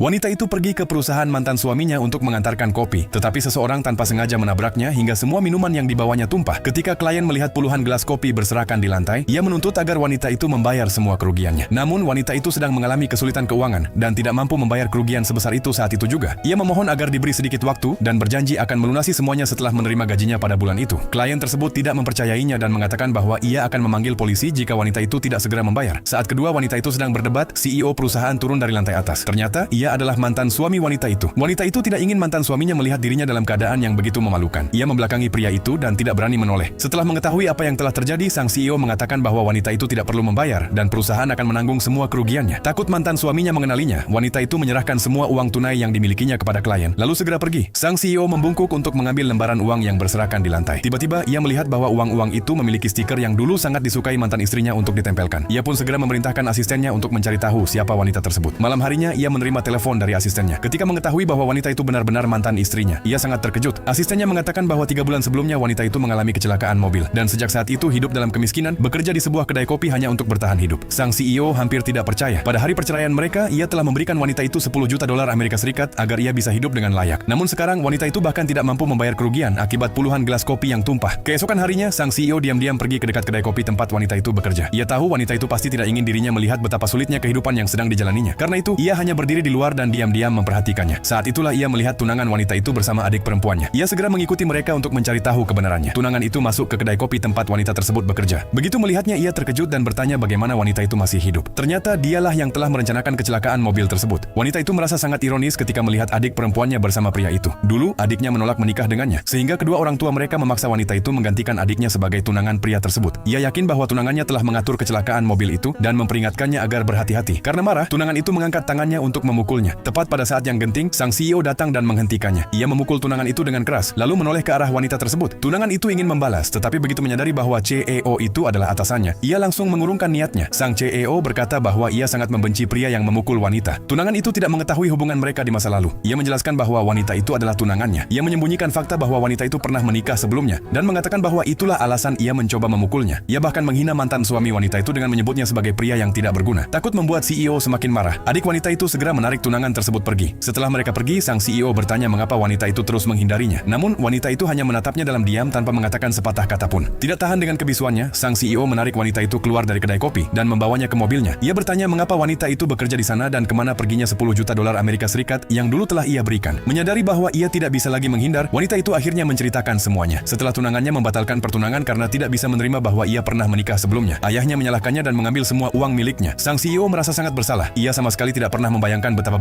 Wanita itu pergi ke perusahaan mantan suaminya untuk mengantarkan kopi, tetapi seseorang tanpa sengaja menabraknya hingga semua minuman yang dibawanya tumpah. Ketika klien melihat puluhan gelas kopi berserakan di lantai, ia menuntut agar wanita itu membayar semua kerugiannya. Namun, wanita itu sedang mengalami kesulitan keuangan dan tidak mampu membayar kerugian sebesar itu saat itu juga. Ia memohon agar diberi sedikit waktu dan berjanji akan melunasi semuanya setelah menerima gajinya pada bulan itu. Klien tersebut tidak mempercayainya dan mengatakan bahwa ia akan memanggil polisi jika wanita itu tidak segera membayar. Saat kedua wanita itu sedang berdebat, CEO perusahaan turun dari lantai atas. Ternyata, ia adalah mantan suami wanita itu. Wanita itu tidak ingin mantan suaminya melihat dirinya dalam keadaan yang begitu memalukan. Ia membelakangi pria itu dan tidak berani menoleh. Setelah mengetahui apa yang telah terjadi, sang CEO mengatakan bahwa wanita itu tidak perlu membayar dan perusahaan akan menanggung semua kerugiannya. Takut mantan suaminya mengenalinya, wanita itu menyerahkan semua uang tunai yang dimilikinya kepada klien, lalu segera pergi. Sang CEO membungkuk untuk mengambil lembaran uang yang berserakan di lantai. Tiba-tiba, ia melihat bahwa uang-uang itu memiliki stiker yang dulu sangat disukai mantan istrinya untuk ditempelkan. Ia pun segera memerintahkan asistennya untuk mencari tahu siapa wanita tersebut. Malam harinya, ia menerima telepon dari asistennya. Ketika mengetahui bahwa wanita itu benar-benar mantan istrinya, ia sangat terkejut. Asistennya mengatakan bahwa 3 bulan sebelumnya wanita itu mengalami kecelakaan mobil, dan sejak saat itu hidup dalam kemiskinan, bekerja di sebuah kedai kopi hanya untuk bertahan hidup. Sang CEO hampir tidak percaya. Pada hari perceraian mereka, ia telah memberikan wanita itu $10 juta Amerika Serikat agar ia bisa hidup dengan layak. Namun sekarang, wanita itu bahkan tidak mampu membayar kerugian akibat puluhan gelas kopi yang tumpah. Keesokan harinya, sang CEO diam-diam pergi ke dekat kedai kopi tempat wanita itu bekerja. Ia tahu wanita itu pasti tidak ingin dirinya melihat betapa sulitnya kehidupan yang sedang dijalaninya. Karena itu, ia hanya berdiri di luar dan diam-diam memperhatikannya. Saat itulah ia melihat tunangan wanita itu bersama adik perempuannya. Ia segera mengikuti mereka untuk mencari tahu kebenarannya. Tunangan itu masuk ke kedai kopi tempat wanita tersebut bekerja. Begitu melihatnya, ia terkejut dan bertanya bagaimana wanita itu masih hidup. Ternyata dialah yang telah merencanakan kecelakaan mobil tersebut. Wanita itu merasa sangat ironis ketika melihat adik perempuannya bersama pria itu. Dulu, adiknya menolak menikah dengannya, sehingga kedua orang tua mereka memaksa wanita itu menggantikan adiknya sebagai tunangan pria tersebut. Ia yakin bahwa tunangannya telah mengatur kecelakaan mobil itu dan memperingatkannya agar berhati-hati. Karena marah, tunangan itu mengangkat tangannya untuk memukulnya. Tepat pada saat yang genting, sang CEO datang dan menghentikannya. Ia memukul tunangan itu dengan keras, lalu menoleh ke arah wanita tersebut. Tunangan itu ingin membalas, tetapi begitu menyadari bahwa CEO itu adalah atasannya, ia langsung mengurungkan niatnya. Sang CEO berkata bahwa ia sangat membenci pria yang memukul wanita. Tunangan itu tidak mengetahui hubungan mereka di masa lalu. Ia menjelaskan bahwa wanita itu adalah tunangannya. Ia menyembunyikan fakta bahwa wanita itu pernah menikah sebelumnya dan mengatakan bahwa itulah alasan ia mencoba memukulnya. Ia bahkan menghina mantan suami wanita itu dengan menyebutnya sebagai pria yang tidak berguna. Takut membuat CEO semakin marah, adik wanita itu segera menarik tunangan tersebut pergi. Setelah mereka pergi, sang CEO bertanya mengapa wanita itu terus menghindarinya. Namun, wanita itu hanya menatapnya dalam diam tanpa mengatakan sepatah kata pun. Tidak tahan dengan kebisuannya, sang CEO menarik wanita itu keluar dari kedai kopi dan membawanya ke mobilnya. Ia bertanya mengapa wanita itu bekerja di sana dan kemana perginya $10 juta Amerika Serikat yang dulu telah ia berikan. Menyadari bahwa ia tidak bisa lagi menghindar, wanita itu akhirnya menceritakan semuanya. Setelah tunangannya membatalkan pertunangan karena tidak bisa menerima bahwa ia pernah menikah sebelumnya, ayahnya menyalahkannya dan mengambil semua uang miliknya. Sang CEO merasa sangat bersalah. Ia sama sekali tidak pernah membayangkan betapa